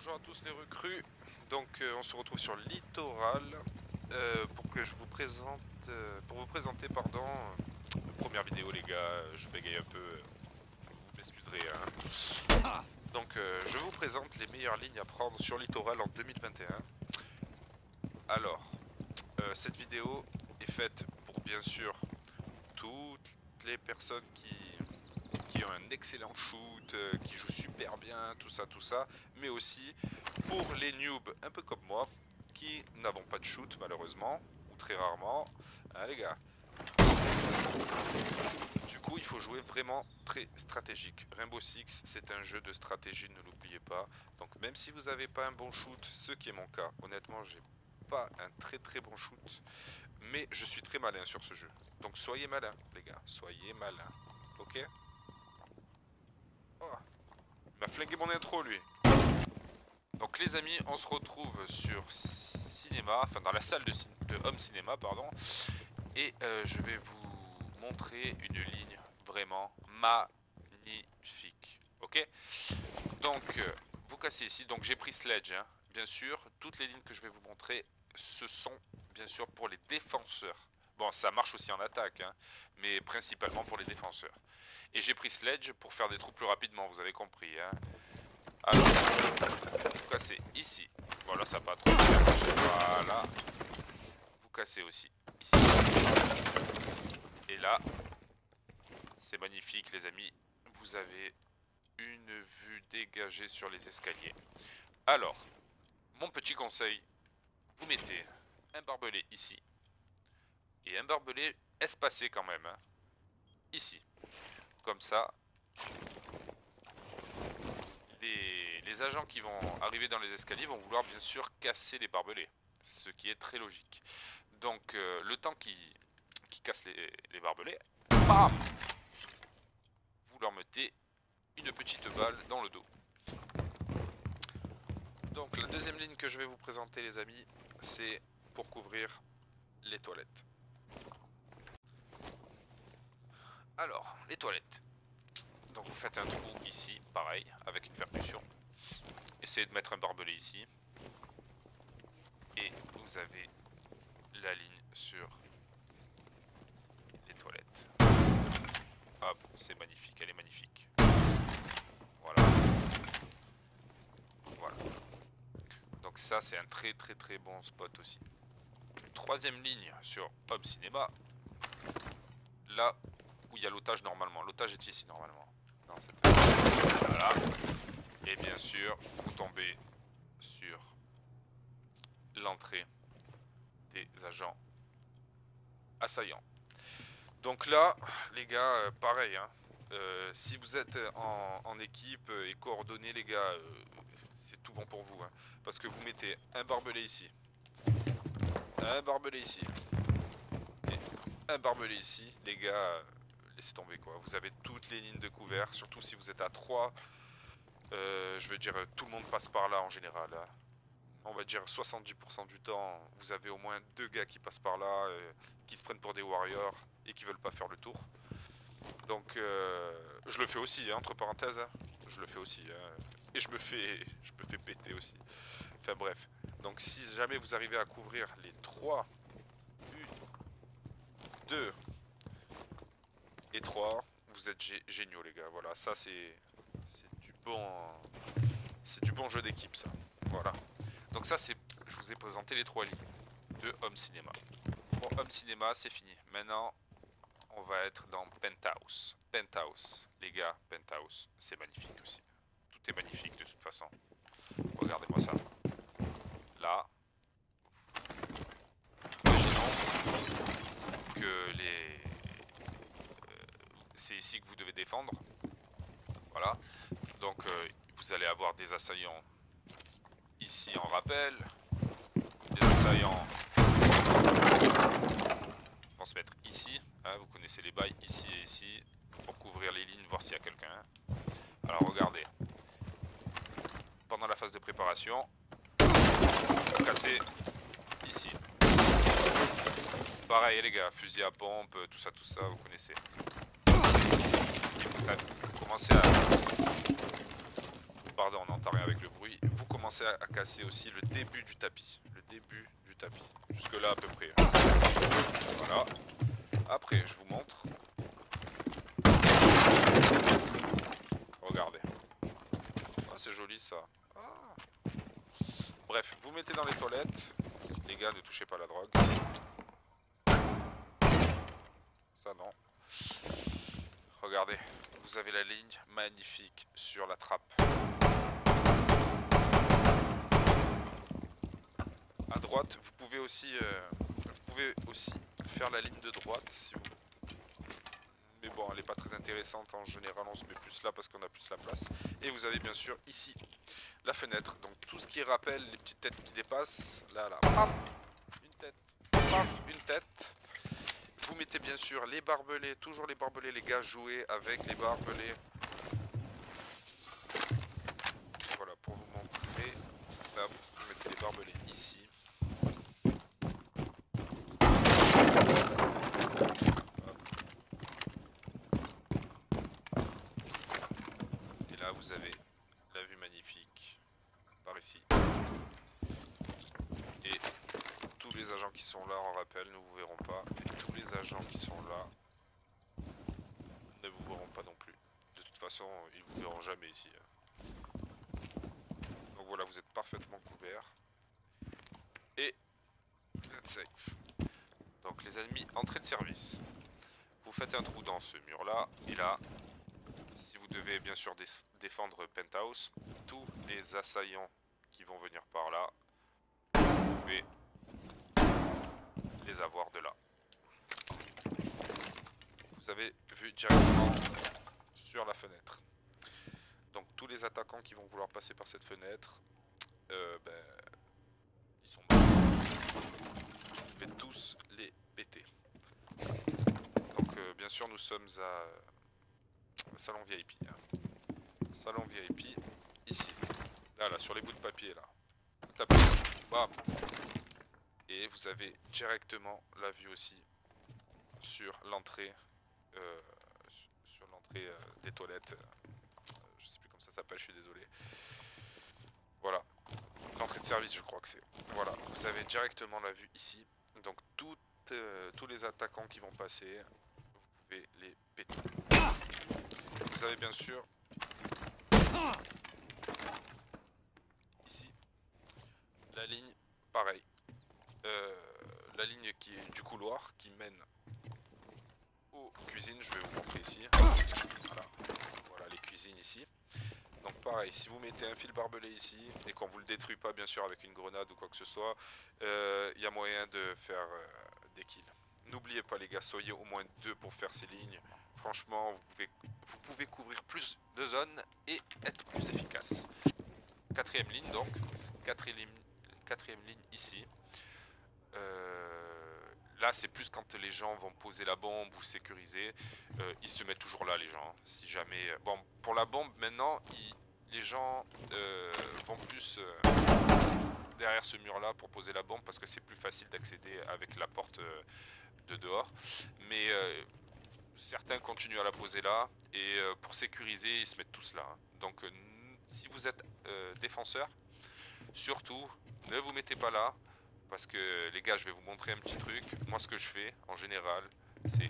bonjour à tous les recrues. Donc on se retrouve sur le littoral pour que je vous présente, pour vous présenter pardon, première vidéo les gars, je bégaye un peu, vous m'excuserez hein. Donc je vous présente les meilleures lignes à prendre sur littoral en 2021. Alors, cette vidéo est faite pour bien sûr toutes les personnes qui ont un excellent shoot, qui jouent super bien, tout ça, mais aussi pour les noobs un peu comme moi, qui n'avons pas de shoot malheureusement, ou très rarement, hein, les gars. Du coup il faut jouer vraiment très stratégique. Rainbow Six c'est un jeu de stratégie, ne l'oubliez pas, donc même si vous n'avez pas un bon shoot, ce qui est mon cas, honnêtement j'ai pas un très bon shoot, mais je suis très malin sur ce jeu, donc soyez malins les gars, soyez malins, ok? Oh, il m'a flingué mon intro lui. Donc les amis, on se retrouve sur cinéma, enfin dans la salle de Home Cinéma pardon. Et je vais vous montrer une ligne vraiment magnifique. Ok. Donc vous cassez ici, donc j'ai pris Sledge hein. Bien sûr, toutes les lignes que je vais vous montrer, ce sont bien sûr pour les défenseurs. Bon ça marche aussi en attaque hein, mais principalement pour les défenseurs. Et j'ai pris Sledge pour faire des trous plus rapidement, vous avez compris hein. Alors, vous cassez ici. Voilà, ça va pas trop. Voilà. Vous cassez aussi ici. Et là, c'est magnifique les amis. Vous avez une vue dégagée sur les escaliers. Alors, mon petit conseil, vous mettez un barbelé ici. Et un barbelé espacé quand même. Hein, ici. Comme ça, les agents qui vont arriver dans les escaliers vont vouloir bien sûr casser les barbelés, ce qui est très logique. Donc le temps qui casse les barbelés, bam, vous leur mettez une petite balle dans le dos. Donc la deuxième ligne que je vais vous présenter les amis, c'est pour couvrir les toilettes. Alors, les toilettes. Donc vous faites un trou ici, pareil, avec une percussion. Essayez de mettre un barbelé ici. Et vous avez la ligne sur les toilettes. Hop, c'est magnifique, elle est magnifique. Voilà. Voilà. Donc ça c'est un très bon spot aussi. Troisième ligne sur Home Cinéma. Là où il y a l'otage normalement. L'otage est ici normalement. Dans cette... Voilà. Et bien sûr, vous tombez sur l'entrée des agents assaillants. Donc là, les gars, pareil, hein, si vous êtes en équipe et coordonnés, les gars, c'est tout bon pour vous. Hein, parce que vous mettez un barbelé ici, un barbelé ici, et un barbelé ici, les gars, laissez tomber quoi. Vous avez toutes les lignes de couvert, surtout si vous êtes à 3. Je veux dire, tout le monde passe par là en général. Hein. On va dire 70% du temps, vous avez au moins 2 gars qui passent par là, qui se prennent pour des warriors et qui veulent pas faire le tour. Donc je le fais aussi, hein, entre parenthèses, hein, je le fais aussi, hein, et je me fais péter aussi. Enfin bref, donc si jamais vous arrivez à couvrir les 3, 1, 2 et 3, vous êtes géniaux les gars, voilà, ça c'est du bon jeu d'équipe ça, voilà. Donc ça c'est, je vous ai présenté les 3 lignes de Home Cinéma. Bon, Home Cinéma c'est fini, maintenant on va être dans Penthouse. Penthouse, les gars, Penthouse, c'est magnifique aussi. Tout est magnifique de toute façon. Regardez-moi ça. Là, imaginons que c'est ici que vous devez défendre. Voilà. Donc vous allez avoir des assaillants ici en rappel. Des assaillants vont se mettre ici. Hein, vous connaissez les bails ici et ici. Pour couvrir les lignes, voir s'il y a quelqu'un. Alors regardez. Pendant la phase de préparation, vous cassez ici. Pareil les gars, fusil à pompe, tout ça, vous connaissez. Et vous commencez à... Pardon, on n'entend rien avec le bruit. Vous commencer à casser aussi le début du tapis. Le début du tapis. Jusque là à peu près. Voilà. Après je vous montre. Regardez. Oh, c'est joli ça. Ah. Bref, vous mettez dans les toilettes. Les gars, ne touchez pas la drogue. Ça non. Regardez, vous avez la ligne magnifique sur la trappe. À droite, vous pouvez aussi faire la ligne de droite si vous. Mais bon, elle n'est pas très intéressante en général, on se met plus là parce qu'on a plus la place. Et vous avez bien sûr ici la fenêtre. Donc tout ce qui rappelle les petites têtes qui dépassent, là, paf, une tête, paf, une tête. Vous mettez bien sûr les barbelés, toujours les barbelés, les gars, jouez avec les barbelés. Voilà, pour vous montrer, là, vous mettez les barbelés ici. Et là, vous avez la vue magnifique par ici. Et tous les agents qui sont là, en rappel, ne vous verront pas. Et tous les agents qui sont là ne vous verront pas non plus. De toute façon, ils vous verront jamais ici. Donc voilà, vous êtes parfaitement couverts. Et vous êtes safe. Donc les ennemis, entrée de service. Vous faites un trou dans ce mur là. Et là, si vous devez bien sûr défendre Penthouse, tous les assaillants qui vont venir par là, vous pouvez les avoir de là. Vous avez vu directement sur la fenêtre. Donc tous les attaquants qui vont vouloir passer par cette fenêtre, ils sont morts. Vous pouvez tous les péter. Donc bien sûr nous sommes à salon VIP. Hein. Salon VIP, ici. Là, sur les bouts de papier là. Vous tapez, bam. Et vous avez directement la vue aussi sur l'entrée des toilettes. Je sais plus comment ça s'appelle, je suis désolé. Voilà. L'entrée de service, je crois que c'est. Voilà, vous avez directement la vue ici. Donc tous les attaquants qui vont passer, vous pouvez les péter. Vous avez bien sûr ici la ligne, pareil. La ligne qui est du couloir qui mène aux cuisines, je vais vous montrer ici. Voilà les cuisines ici. Donc pareil, si vous mettez un fil barbelé ici et qu'on vous le détruit pas bien sûr avec une grenade ou quoi que ce soit, il y a moyen de faire des kills. N'oubliez pas les gars, soyez au moins 2 pour faire ces lignes. Franchement, vous pouvez couvrir plus de zones et être plus efficace. Quatrième ligne donc, quatrième ligne ici. Là c'est plus quand les gens vont poser la bombe ou sécuriser, ils se mettent toujours là les gens, si jamais... Bon pour la bombe maintenant, les gens vont plus derrière ce mur là pour poser la bombe parce que c'est plus facile d'accéder avec la porte de dehors. Mais certains continuent à la poser là et pour sécuriser ils se mettent tous là. Donc si vous êtes défenseur, surtout ne vous mettez pas là. Parce que les gars, je vais vous montrer un petit truc. Moi ce que je fais en général, c'est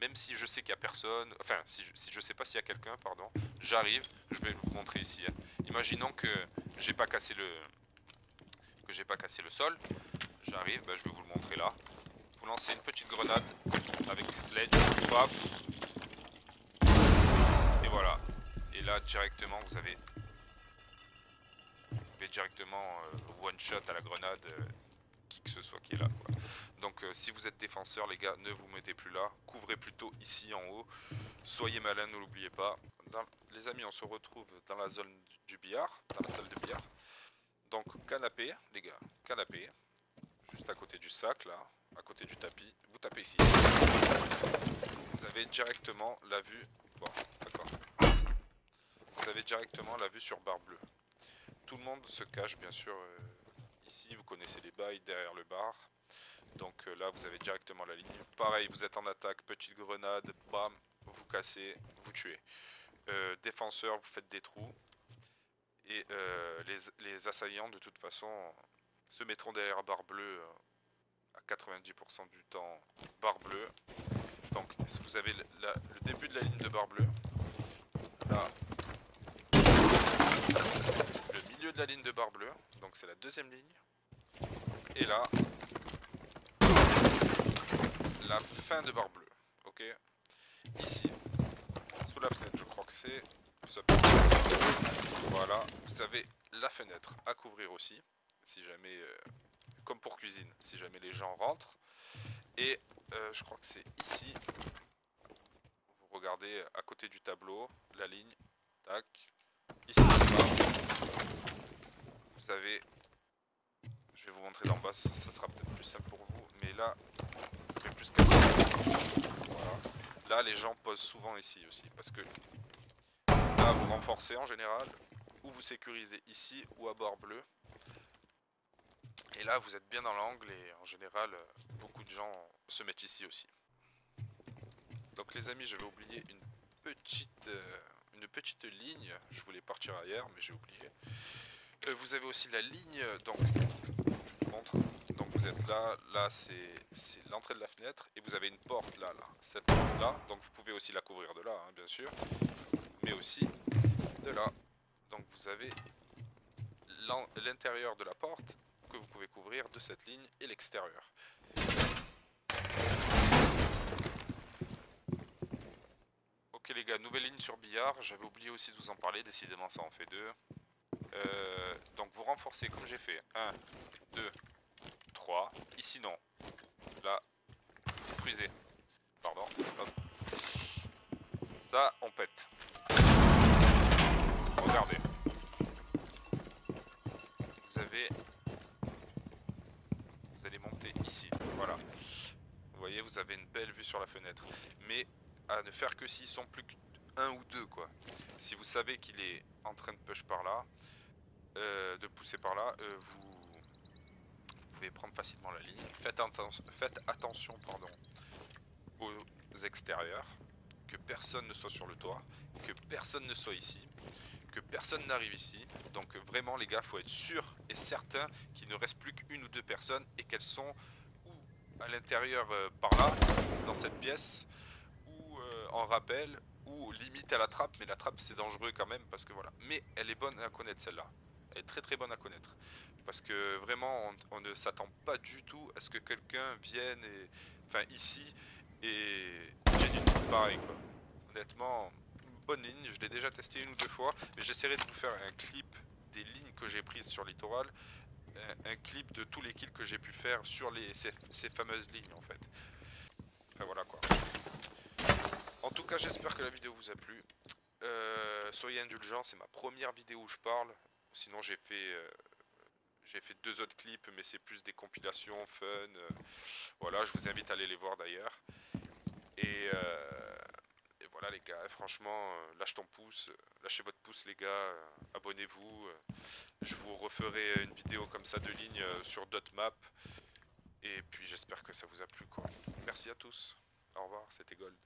même si je sais qu'il y a personne, enfin si je sais pas s'il y a quelqu'un, pardon, j'arrive, je vais vous montrer ici. Hein. Imaginons que j'ai pas cassé le sol, j'arrive, je vais vous le montrer là. Vous lancez une petite grenade avec sledge, paf, et voilà. Et là directement vous avez directement one shot à la grenade. Qui que ce soit qui est là quoi. Donc si vous êtes défenseur les gars, ne vous mettez plus là, couvrez plutôt ici en haut, soyez malin, ne l'oubliez pas. Les amis, on se retrouve dans la zone du billard, dans la salle de billard. Donc canapé les gars, canapé, juste à côté du sac là, à côté du tapis, vous tapez ici. Vous avez directement la vue, bon d'accord, vous avez directement la vue sur barre bleue. Tout le monde se cache bien sûr ici, vous connaissez les bails derrière le bar. Donc là vous avez directement la ligne. Pareil, vous êtes en attaque, petite grenade, bam, vous cassez, vous tuez. Défenseur, vous faites des trous. Et les assaillants de toute façon se mettront derrière barre bleue à 90% du temps, barre bleue. Donc vous avez le début de la ligne de barre bleue, là le milieu de la ligne de barre bleue, donc c'est la deuxième ligne, et là la fin de barre bleue, ok. Ici, sous la fenêtre, je crois que c'est... Voilà, vous avez la fenêtre à couvrir aussi, si jamais, comme pour cuisine, si jamais les gens rentrent. Et je crois que c'est ici, vous regardez à côté du tableau, la ligne, tac, ici en bas, vous avez, je vais vous montrer d'en bas, ça sera peut-être plus simple pour vous, mais là, vous pouvez plus casser. Voilà. Là, les gens posent souvent ici aussi, parce que là, vous renforcez en général, ou vous sécurisez ici ou à bord bleu. Et là, vous êtes bien dans l'angle et en général, beaucoup de gens se mettent ici aussi. Donc les amis, j'avais oublié une petite ligne. Je voulais partir ailleurs, mais j'ai oublié. Vous avez aussi la ligne, donc je vous montre. Donc vous êtes là, là c'est l'entrée de la fenêtre et vous avez une porte là, cette porte là. Donc vous pouvez aussi la couvrir de là, hein, bien sûr, mais aussi de là. Donc vous avez l'intérieur de la porte que vous pouvez couvrir de cette ligne et l'extérieur. Ok les gars, nouvelle ligne sur billard, j'avais oublié aussi de vous en parler, décidément ça en fait deux. Donc vous renforcez comme j'ai fait, 1, 2, 3, ici non, là, détruisez, pardon, hop. Ça on pète. Regardez. Vous allez monter ici, voilà. Vous voyez, vous avez une belle vue sur la fenêtre. Mais à ne faire que s'ils sont plus qu'un ou deux, quoi. Si vous savez qu'il est en train de push par là, de pousser par là, vous pouvez prendre facilement la ligne. Faites attention pardon, aux extérieurs, que personne ne soit sur le toit, que personne ne soit ici, que personne n'arrive ici. Donc vraiment les gars, faut être sûr et certain qu'il ne reste plus qu'une ou deux personnes et qu'elles sont ou à l'intérieur par là, dans cette pièce, ou en rappel, ou limite à la trappe, mais la trappe c'est dangereux quand même parce que voilà. Mais elle est bonne à connaître celle-là. Elle est très très bonne à connaître. Parce que vraiment on ne s'attend pas du tout à ce que quelqu'un vienne et. Enfin ici et vienne une ligne pareille quoi. Honnêtement, bonne ligne, je l'ai déjà testé une ou deux fois, mais j'essaierai de vous faire un clip des lignes que j'ai prises sur Littoral, un clip de tous les kills que j'ai pu faire sur ces fameuses lignes en fait. Enfin voilà quoi. En tout cas j'espère que la vidéo vous a plu. Soyez indulgents, c'est ma première vidéo où je parle. Sinon j'ai fait deux autres clips mais c'est plus des compilations fun. Voilà, je vous invite à aller les voir d'ailleurs. Et voilà les gars, franchement, lâche ton pouce, lâchez votre pouce les gars, abonnez-vous. Je vous referai une vidéo comme ça de ligne sur d'autres maps. Et puis j'espère que ça vous a plu quoi. Merci à tous, au revoir, c'était Gold.